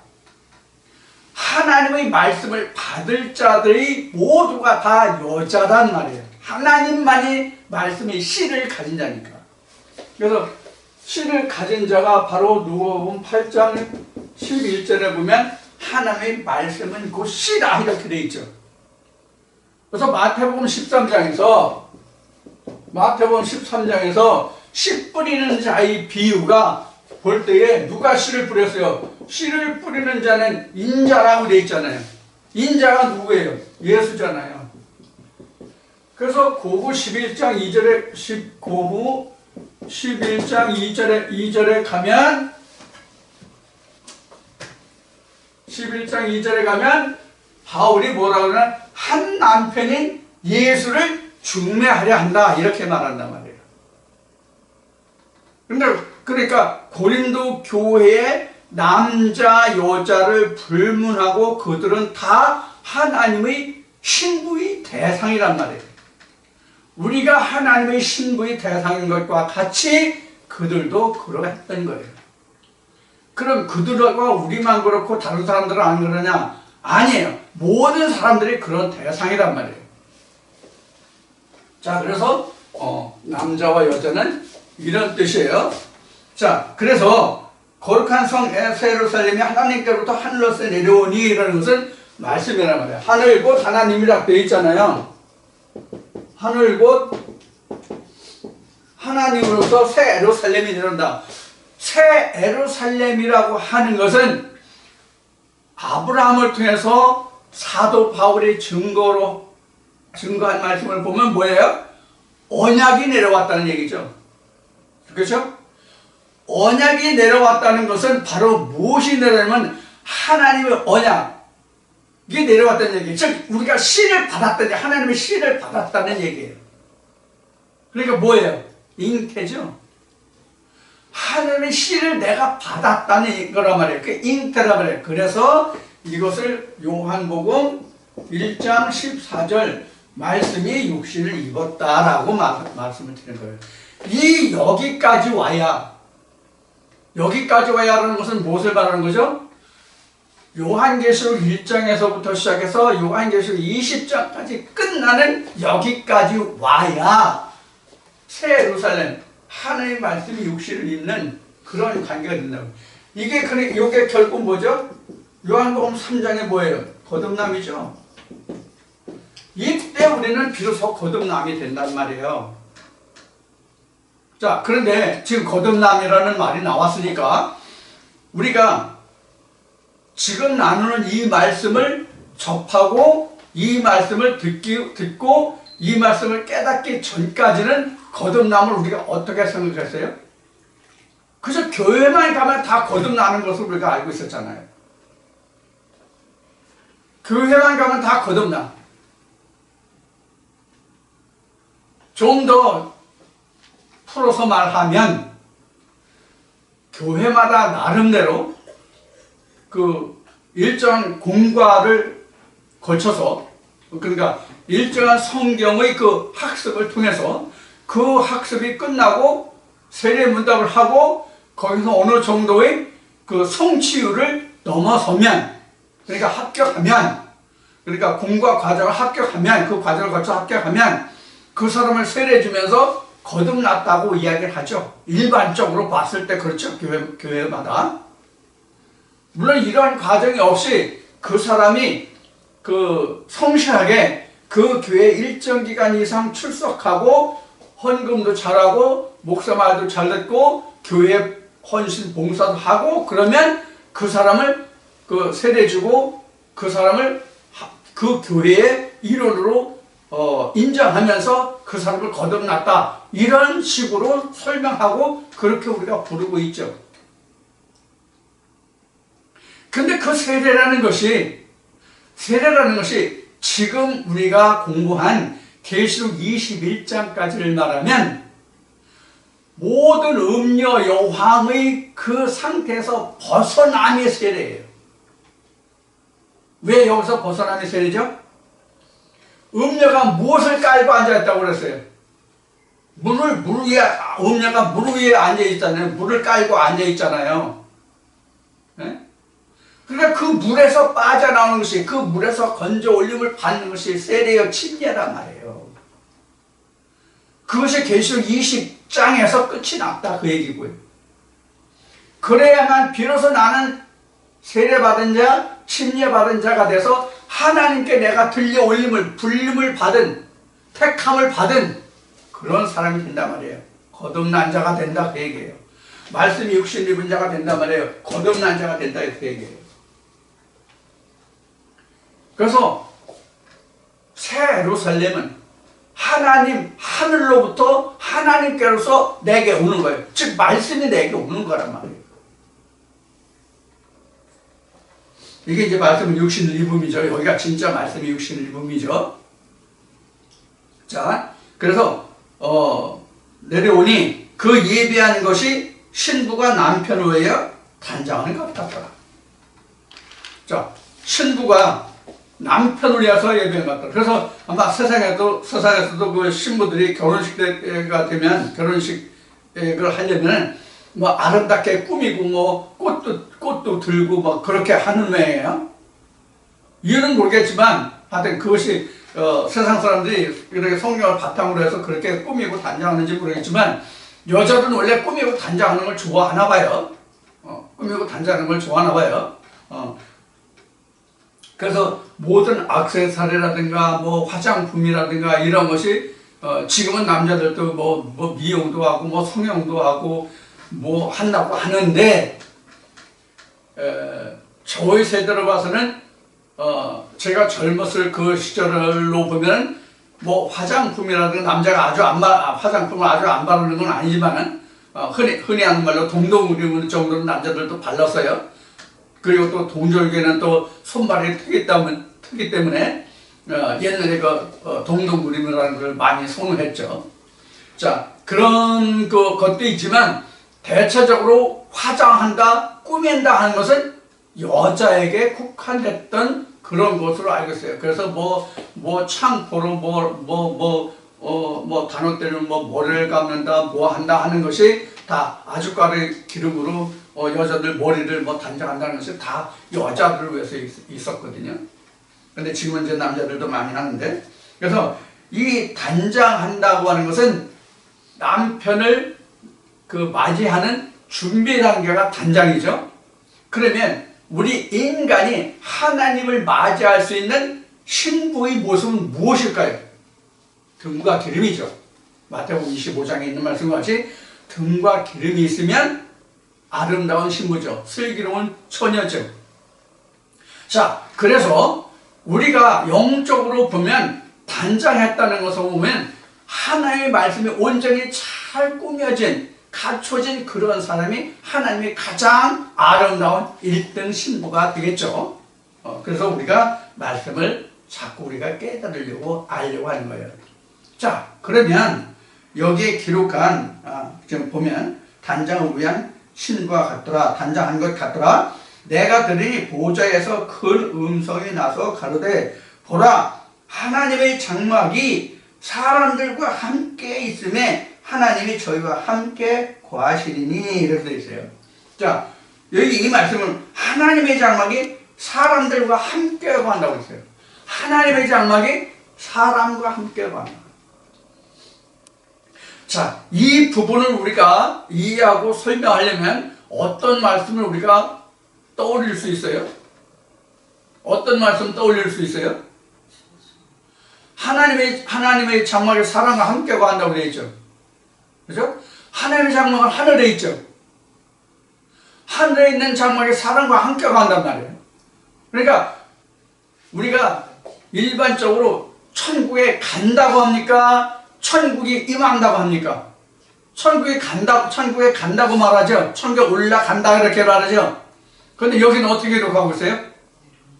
하나님의 말씀을 받을 자들이 모두가 다 여자란 말이에요. 하나님만이 말씀의 씨를 가진 자니까. 그래서 씨를 가진 자가 바로 누가복음 8장 11절에 보면 하나님의 말씀은 곧 씨다 이렇게 되어 있죠. 그래서 마태복음 13장에서 씨 뿌리는 자의 비유가 볼 때에 누가 씨를 뿌렸어요? 씨를 뿌리는 자는 인자라고 되어 있잖아요. 인자가 누구예요? 예수잖아요. 그래서 고구 11장 2절에 가면 11장 2절에 가면 바울이 뭐라고 하나? 한 남편인 예수를 중매하려 한다 이렇게 말한단 말이에요. 그러니까 고린도 교회의 남자 여자를 불문하고 그들은 다 하나님의 신부의 대상이란 말이에요. 우리가 하나님의 신부의 대상인 것과 같이 그들도 그러했던 거예요. 그럼 그들과 우리만 그렇고 다른 사람들은 안 그러냐? 아니에요. 모든 사람들이 그런 대상이란 말이에요. 자, 그래서 남자와 여자는 이런 뜻이에요. 자, 그래서 거룩한 성 예루살렘이 하나님께로부터 하늘로서 내려오니 이라는 것은 말씀이란 말이에요. 하늘 곧 하나님이라고 되어 있잖아요. 하늘 곧 하나님으로서 새 예루살렘이 내려온다. 새 예루살렘이라고 하는 것은 아브라함을 통해서 사도 바울의 증거한 말씀을 보면 뭐예요? 언약이 내려왔다는 얘기죠. 그렇죠? 언약이 내려왔다는 것은 바로 무엇이 내려오냐면 하나님의 언약이 내려왔다는 얘기예요. 즉 우리가 씨를 받았다는 얘기, 하나님의 씨를 받았다는 얘기예요. 그러니까 뭐예요? 잉태죠. 하나님의 씨를 내가 받았다는 거란 말이에요. 그 잉태란 말이에요. 그래서 이것을 요한복음 1장 14절 말씀이 육신을 입었다라고 말씀을 드린 거예요. 여기까지 와야라는 것은 무엇을 말하는 거죠? 요한계시록 1장에서부터 시작해서 요한계시록 20장까지 끝나는 여기까지 와야 새 예루살렘 하나님의 말씀이 육신을 입는 그런 관계가 된다고. 이게 결국 뭐죠? 요한복음 3장에 뭐예요? 거듭남이죠. 이때 우리는 비로소 거듭남이 된단 말이에요. 자, 그런데 지금 거듭남이라는 말이 나왔으니까 우리가 지금 나누는 이 말씀을 접하고 이 말씀을 듣고 이 말씀을 깨닫기 전까지는 거듭남을 우리가 어떻게 생각했어요? 그저 교회만 가면 다 거듭나는 것을 우리가 알고 있었잖아요. 교회만 가면 다 거듭나. 좀 더 풀어서 말하면 교회마다 나름대로 그 일정한 공과를 거쳐서, 그러니까 일정한 성경의 그 학습을 통해서 그 학습이 끝나고 세례문답을 하고 거기서 어느 정도의 그 성취율을 넘어서면, 그러니까 합격하면, 그러니까 공과 과정을 합격하면, 그 과정을 거쳐 합격하면 그 사람을 세례해 주면서 거듭났다고 이야기를 하죠. 일반적으로 봤을 때 그렇죠. 교회마다. 물론 이러한 과정이 없이 그 사람이 그 성실하게 그 교회 일정 기간 이상 출석하고 헌금도 잘하고 목사 말도 잘 듣고 교회 헌신 봉사도 하고 그러면 그 사람을 그 세례 주고 그 사람을 그 교회의 일원으로 인정하면서 그 사람을 거듭났다. 이런 식으로 설명하고 그렇게 우리가 부르고 있죠. 근데 그 세례라는 것이 지금 우리가 공부한 계시록 21장까지를 말하면 모든 음녀 여황의 그 상태에서 벗어남의 세례예요. 왜 여기서 벗어남의 세례죠? 음녀가 무엇을 깔고 앉아있다고 그랬어요? 음녀가 물 위에 앉아있잖아요. 물을 깔고 앉아있잖아요. 네? 그러니까 그 물에서 빠져나오는 것이, 그 물에서 건져 올림을 받는 것이 세례요 침례란 말이에요. 그것이 계시록 20장에서 끝이 났다 그 얘기고요. 그래야만 비로소 나는 세례받은 자, 침례받은 자가 돼서 하나님께 내가 들려 올림을, 불림을 받은, 택함을 받은 그런 사람이 된단 말이에요. 거듭난 자가 된다 그 얘기예요. 말씀이 육신 입은 자가 된단 말이에요. 거듭난 자가 된다 그 얘기예요. 그래서 새 예루살렘은 하나님, 하늘로부터 하나님께로서 내게 오는 거예요. 즉 말씀이 내게 오는 거란 말이에요. 이게 이제 말씀은 육신을 입음이죠. 여기가 진짜 말씀이 육신을 입음이죠. 자, 그래서 내려오니 그 예비한 것이 신부가 남편을 위하여 단장하는 것 같더라. 자, 신부가 남편을 위해서 예배한 것 같더라. 그래서 아마 세상에서도 그 신부들이 결혼식가 되면 결혼식을 하려면 뭐 아름답게 꾸미고 뭐 꽃도 들고 뭐 그렇게 하는 외에요. 이유는 모르겠지만 하여튼 그것이 세상 사람들이 이렇게 성경을 바탕으로 해서 그렇게 꾸미고 단장하는지 모르겠지만 여자들은 원래 꾸미고 단장하는 걸 좋아하나 봐요. 꾸미고 단장하는 걸 좋아하나 봐요. 그래서 모든 액세서리라든가 뭐 화장품이라든가 이런 것이 지금은 남자들도 뭐 미용도 하고 뭐 성형도 하고 뭐 한다고 하는데 저희 세대로 봐서는 제가 젊었을 그 시절로 보면 뭐 화장품이라든가 남자가 화장품을 아주 안 바르는 건 아니지만은 흔히 하는 말로 동동우리 정도는 남자들도 발랐어요. 그리고 또 동절기에는 또 손발이 트기 때문에 옛날에 그 동동구림이라는 걸 많이 선호했죠. 자, 그런 것도 있지만 대체적으로 화장한다, 꾸민다 하는 것은 여자에게 국한됐던 그런 것으로 알고 있어요. 그래서 뭐 창포로 단어 때는 머리를 감는다, 뭐 한다 하는 것이 다 아주가루 기름으로 여자들 머리를 단장한다는 것이 다 여자들을 위해서 있었거든요. 근데 지금은 이제 남자들도 많이 하는데, 그래서 이 단장한다고 하는 것은 남편을 맞이하는 준비 단계가 단장이죠. 그러면 우리 인간이 하나님을 맞이할 수 있는 신부의 모습은 무엇일까요? 등과 기름이죠. 마태복음 25장에 있는 말씀과 같이 등과 기름이 있으면 아름다운 신부죠. 슬기로운 처녀죠. 자, 그래서 우리가 영적으로 보면 단장했다는 것을 보면 하나님의 말씀이 온전히 잘 꾸며진, 갖춰진 그런 사람이 하나님의 가장 아름다운 1등 신부가 되겠죠. 그래서 우리가 말씀을 자꾸 우리가 깨달으려고 알려고 하는 거예요. 자, 그러면 여기에 기록한 지금 보면 단장을 위한 신부와 같더라, 단장한 것 같더라. 내가 들으니 보좌에서 큰 음성이 나서 가로되 보라, 하나님의 장막이 사람들과 함께 있음에 하나님이 저희와 함께 거하시리니, 이렇게 되어 있어요. 자, 여기 이 말씀은 하나님의 장막이 사람들과 함께 거한다고 했어요. 하나님의 장막이 사람과 함께 거한다. 자, 이 부분을 우리가 이해하고 설명하려면 어떤 말씀을 우리가 떠올릴 수 있어요? 어떤 말씀 떠올릴 수 있어요? 하나님의 장막에 사람과 함께 거한다고 되어 있죠. 그죠? 하나님의 장막은 하늘에 있죠. 하늘에 있는 장막에 사람과 함께 거한단 말이에요. 그러니까 우리가 일반적으로 천국에 간다고 합니까? 천국이 임한다고 합니까? 천국에 간다고 말하죠. 천국에 올라간다 이렇게 말하죠. 그런데 여기는 어떻게 기록하고 있어요?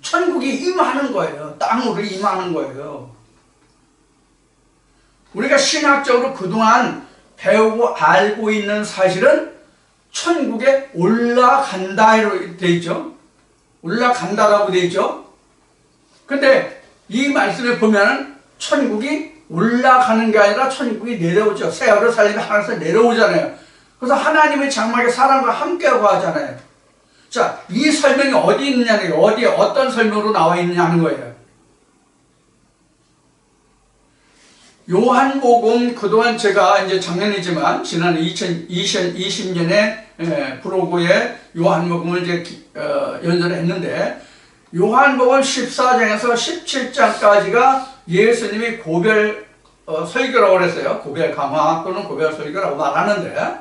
천국이 임하는 거예요. 땅으로 임하는 거예요. 우리가 신학적으로 그동안 배우고 알고 있는 사실은 천국에 올라간다로 되어 있죠. 올라간다라고 되어 있죠. 근데 이 말씀에 보면 천국이 올라가는 게 아니라 천국이 내려오죠. 새하늘 살림이 하늘에서 내려오잖아요. 그래서 하나님의 장막에 사람과 함께하고 하잖아요. 자, 이 설명이 어디 있느냐는 거예요. 어디에 어떤 설명으로 나와 있느냐는 거예요. 요한복음 그동안 제가 이제 작년이지만 지난 2020년에 브로그에 요한복음을 이제 연설을 했는데 요한복음 14장에서 17장까지가 예수님이 고별 설교라고 그랬어요. 고별 강화 또는 고별 설교라고 말하는데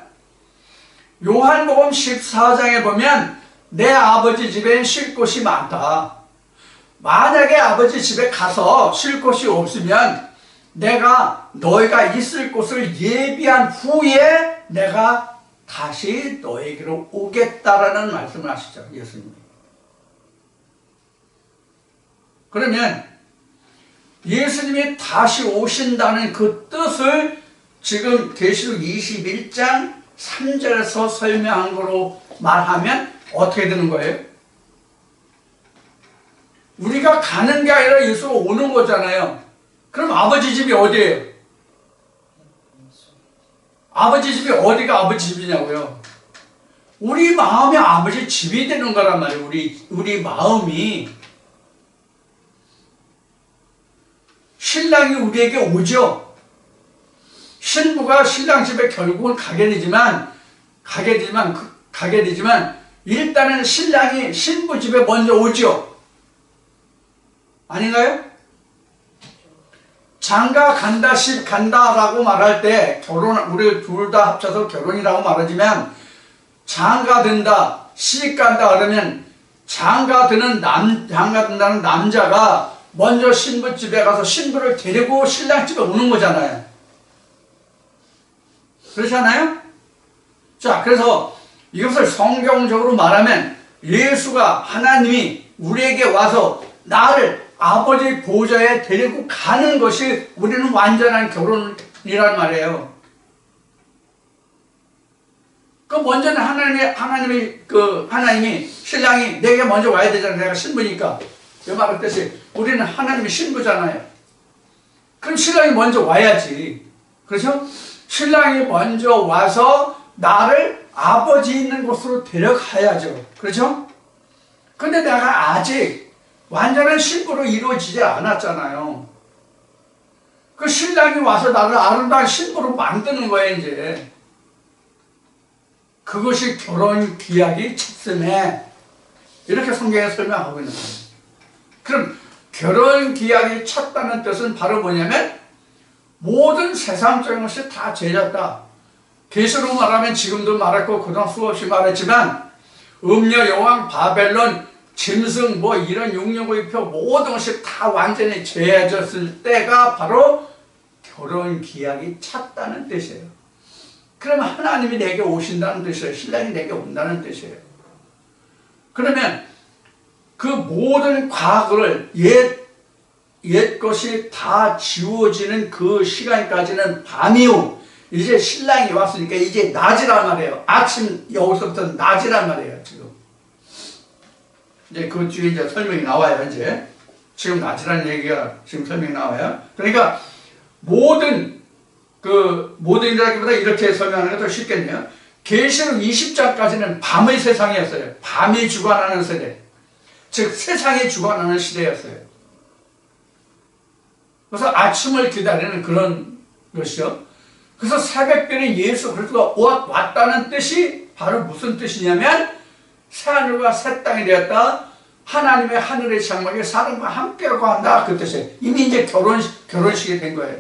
요한복음 14장에 보면 내 아버지 집엔 쉴 곳이 많다. 만약에 아버지 집에 가서 쉴 곳이 없으면 내가 너희가 있을 곳을 예비한 후에 내가 다시 너에게로 오겠다라는 말씀을 하시죠. 예수님이. 그러면 예수님이 다시 오신다는 그 뜻을 지금 계시록 21장 3절에서 설명한 거로 말하면 어떻게 되는 거예요? 우리가 가는 게 아니라 예수가 오는 거잖아요. 그럼 아버지 집이 어디예요? 아버지 집이 어디가 아버지 집이냐고요? 우리 마음이 아버지 집이 되는 거란 말이에요. 우리 마음이. 신랑이 우리에게 오죠. 신부가 신랑 집에 결국은 가게 되지만 일단은 신랑이 신부 집에 먼저 오죠. 아닌가요? 장가 간다, 십 간다라고 말할 때 우리 둘 다 합쳐서 결혼이라고 말하지만 장가 든다, 십 간다 그러면 장가 든다는 남자가 먼저 신부 집에 가서 신부를 데리고 신랑 집에 오는 거잖아요. 그렇지 않아요? 자, 그래서 이것을 성경적으로 말하면 예수가 하나님이 우리에게 와서 나를 아버지 보좌에 데리고 가는 것이 우리는 완전한 결혼이란 말이에요. 그 먼저는 하나님이 신랑이 내게 먼저 와야 되잖아요. 내가 신부니까. 이 말을 뜻이 우리는 하나님의 신부잖아요. 그럼 신랑이 먼저 와야지. 그렇죠? 신랑이 먼저 와서 나를 아버지 있는 곳으로 데려가야죠. 그렇죠? 근데 내가 아직 완전한 신부로 이루어지지 않았잖아요. 그 신랑이 와서 나를 아름다운 신부로 만드는 거예요, 이제. 그것이 결혼 기약이 찼음에 이렇게 성경에 설명하고 있는 거예요. 그럼 결혼 기약이 찼다는 뜻은 바로 뭐냐면 모든 세상적인 것이 다 죄졌다. 계시로 말하면 지금도 말했고 그동안 수없이 말했지만 음녀, 여왕, 바벨론, 짐승 이런 육령의표 모든 것이 다 완전히 죄졌을 때가 바로 결혼 기약이 찼다는 뜻이에요. 그러면 하나님이 내게 오신다는 뜻이에요. 신랑이 내게 온다는 뜻이에요. 그러면 그 모든 과거를 옛 것이 다 지워지는 그 시간까지는 밤이요. 이제 신랑이 왔으니까 이제 낮이란 말이에요. 아침 여기서부터 낮이란 말이에요. 지금 이제 그 뒤에 이제 설명이 나와요. 이제 지금 낮이라는 얘기가 지금 설명이 나와요. 그러니까 모든 이라기보다 이렇게 설명하는 게 더 쉽겠네요. 계시록 20장까지는 밤의 세상이었어요. 밤이 주관하는 세대. 즉 세상이 주관하는 시대였어요. 그래서 아침을 기다리는 그런 것이요. 그래서 새벽별에 예수 그리스도가 왔다는 뜻이 바로 무슨 뜻이냐면 새하늘과 새 땅이 되었다. 하나님의 하늘의 장막에 사람과 함께하고 한다. 그 뜻이에요. 이미 이제 결혼식이 된 거예요.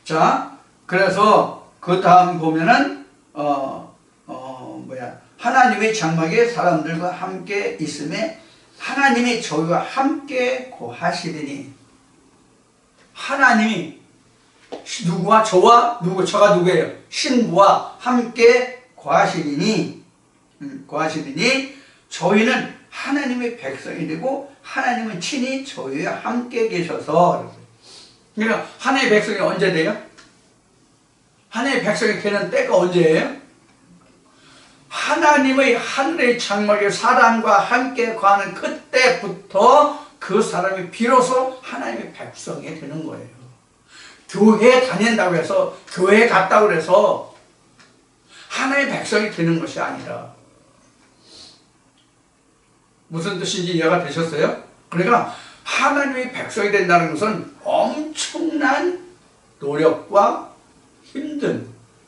자, 그래서 그 다음 보면은 하나님의 장막에 사람들과 함께 있음에 하나님이 저희와 함께 거하시리니. 하나님이 누구와 저가 누구예요? 신부와 함께 거하시리니 저희는 하나님의 백성이 되고 하나님은 친히 저희와 함께 계셔서. 그러니까 하나님의 백성이 언제 돼요? 하나님의 백성이 되는 때가 언제예요? 하나님의 하늘의 장막에 사람과 함께 거하는 그때부터 그 사람이 비로소 하나님의 백성이 되는 거예요. 교회에 다닌다고 해서, 교회에 갔다고 해서 하나님의 백성이 되는 것이 아니라. 무슨 뜻인지 이해가 되셨어요? 그러니까 하나님의 백성이 된다는 것은 엄청난 노력과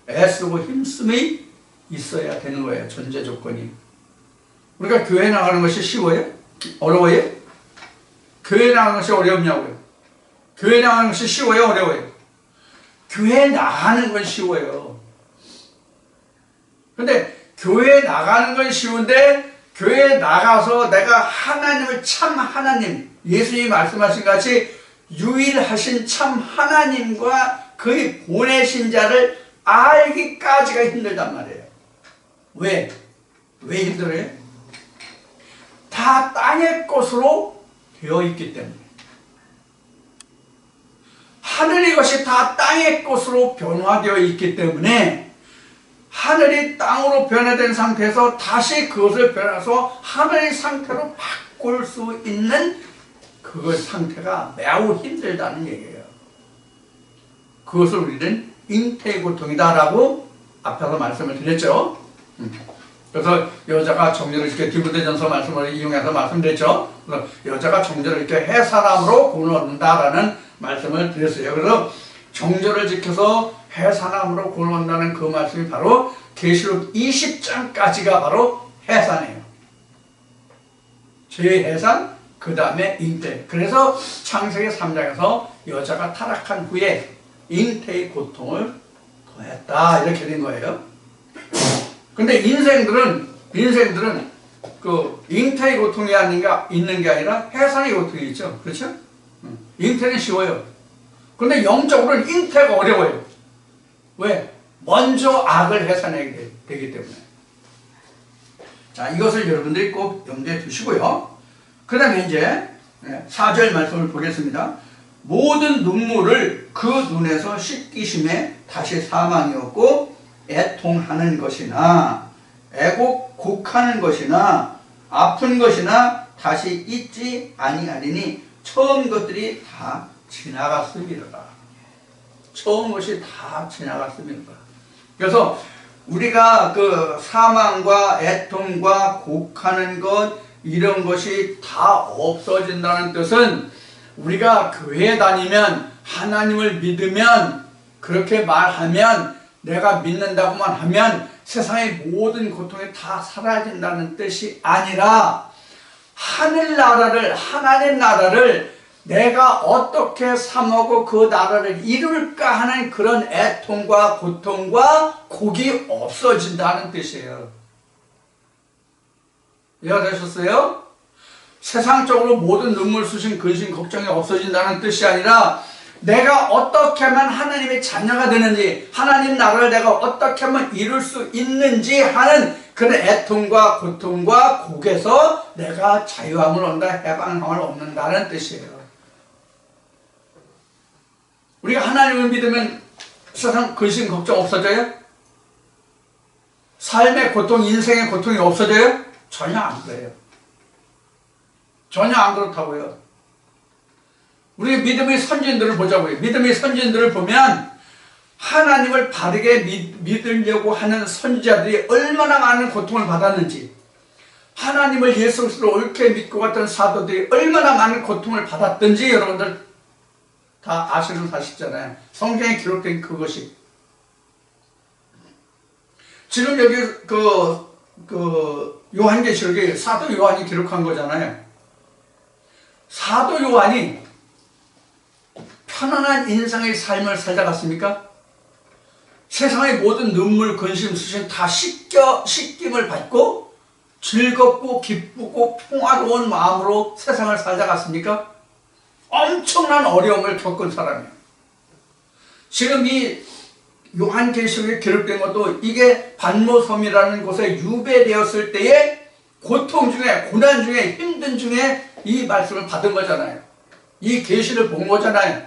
애쓰고 힘씀이 있어야 되는 거예요. 존재 조건이. 우리가 교회 나가는 것이 쉬워요? 어려워요? 교회 나가는 것이 어렵냐고요? 교회 나가는 것이 쉬워요? 어려워요? 교회 나가는 건 쉬워요. 근데 교회 나가는 건 쉬운데 교회에 나가서 내가 하나님을 참 하나님, 예수님이 말씀하신 같이 유일하신 참 하나님과 그의 보내신 자를 알기까지가 힘들단 말이에요. 왜? 왜 힘들어요? 다 땅의 것으로 되어 있기 때문에. 하늘의 것이 다 땅의 것으로 변화되어 있기 때문에 하늘이 땅으로 변화된 상태에서 다시 그것을 변해서 하늘의 상태로 바꿀 수 있는 그 상태가 매우 힘들다는 얘기예요. 그것을 우리는 잉태의 고통이다라고 앞에서 말씀을 드렸죠. 그래서 여자가 정죄를 이렇게 디모데전서 말씀을 이용해서 말씀드렸죠. 그래서 여자가 정죄를 이렇게 해 사람으로 구원을 얻는다라는 말씀을 드렸어요. 그래서 정죄를 지켜서 해 사람으로 구원을 얻는다는 그 말씀이 바로 계시록 20장까지가 바로 해산이에요. 재해산, 그 다음에 잉태. 그래서 창세기 3장에서 여자가 타락한 후에 잉태의 고통을 더했다 이렇게 된 거예요. 근데 인생들은 그 잉태의 고통이 있는 게 아니라 해산의 고통이 있죠. 그렇죠? 잉태는 쉬워요. 근데 영적으로는 잉태가 어려워요. 왜? 먼저 악을 해산하게 되기 때문에. 자, 이것을 여러분들이 꼭 염두에 두시고요. 그 다음에 이제 4절 말씀을 보겠습니다. 모든 눈물을 그 눈에서 씻기심에 다시 사망이었고 애통하는 것이나 애곡하는 것이나 아픈 것이나 다시 있지 아니하리니 처음 것들이 다 지나갔습니다. 처음 것이 다 지나갔습니다. 그래서 우리가 그 사망과 애통과 곡하는 것 이런 것이 다 없어진다는 뜻은 우리가 교회에 다니면 하나님을 믿으면 그렇게 말하면 내가 믿는다고만 하면 세상의 모든 고통이 다 사라진다는 뜻이 아니라 하늘나라를 하나님 나라를 내가 어떻게 삼하고 그 나라를 이룰까 하는 그런 애통과 고통과 곡이 없어진다는 뜻이에요. 이해가 되셨어요? 세상적으로 모든 눈물, 수심, 근심, 걱정이 없어진다는 뜻이 아니라 내가 어떻게 하면 하나님의 자녀가 되는지 하나님 나라를 내가 어떻게 하면 이룰 수 있는지 하는 그런 애통과 고통과 곡에서 내가 자유함을 얻는다, 해방함을 얻는다는 뜻이에요. 우리가 하나님을 믿으면 세상 근심 걱정 없어져요? 삶의 고통, 인생의 고통이 없어져요? 전혀 안 그래요. 전혀 안 그렇다고요. 우리 믿음의 선진들을 보자고요. 믿음의 선진들을 보면 하나님을 바르게 믿으려고 하는 선지자들이 얼마나 많은 고통을 받았는지, 하나님을 예수 그리스도를 옳게 믿고 갔던 사도들이 얼마나 많은 고통을 받았던지 여러분들 다 아시는 사실이잖아요. 성경에 기록된 그것이. 지금 여기 요한계시록에 사도 요한이 기록한 거잖아요. 사도 요한이 편안한 인생의 삶을 살다 갔습니까? 세상의 모든 눈물, 근심, 수심 다 씻김을 받고 즐겁고 기쁘고 평화로운 마음으로 세상을 살다 갔습니까? 엄청난 어려움을 겪은 사람이에요. 지금 이 요한계시록에 기록된 것도 이게 반모섬이라는 곳에 유배되었을 때의 고통 중에, 고난 중에, 힘든 중에 이 말씀을 받은 거잖아요. 이 계시를 본 거잖아요.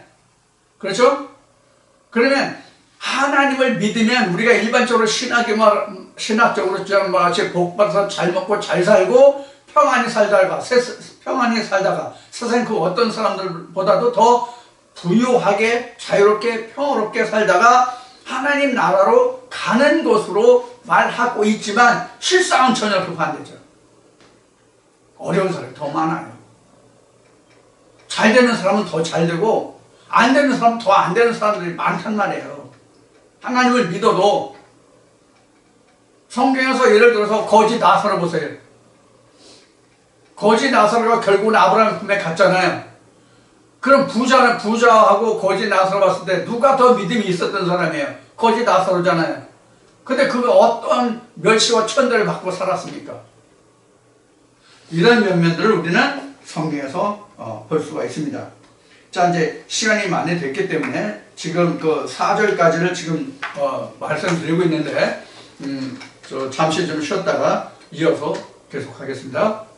그렇죠? 그러면 하나님을 믿으면 우리가 일반적으로 신학적으로 주장하는 것 같이 복받아서 잘 먹고 잘 살고 평안히 살다가 세상 그 어떤 사람들보다도 더 부유하게 자유롭게 평화롭게 살다가 하나님 나라로 가는 것으로 말하고 있지만 실상은 전혀 그 반대죠. 어려운 사람이 더 많아요. 잘 되는 사람은 더 잘 되고 안 되는 사람은 더 안 되는 사람들이 많단 말이에요. 하나님을 믿어도 성경에서 예를 들어서 거지 나사로 보세요. 거지 나사로가 결국은 아브라함 품에 갔잖아요. 그럼 부자하고 거지 나사로 봤을 때 누가 더 믿음이 있었던 사람이에요? 거지 나사로잖아요. 근데 그가 어떤 멸시와 천대를 받고 살았습니까? 이런 면면들을 우리는 성경에서 볼 수가 있습니다. 자, 이제 시간이 많이 됐기 때문에 지금 그 4절까지를 지금 말씀드리고 있는데 잠시 좀 쉬었다가 이어서 계속하겠습니다.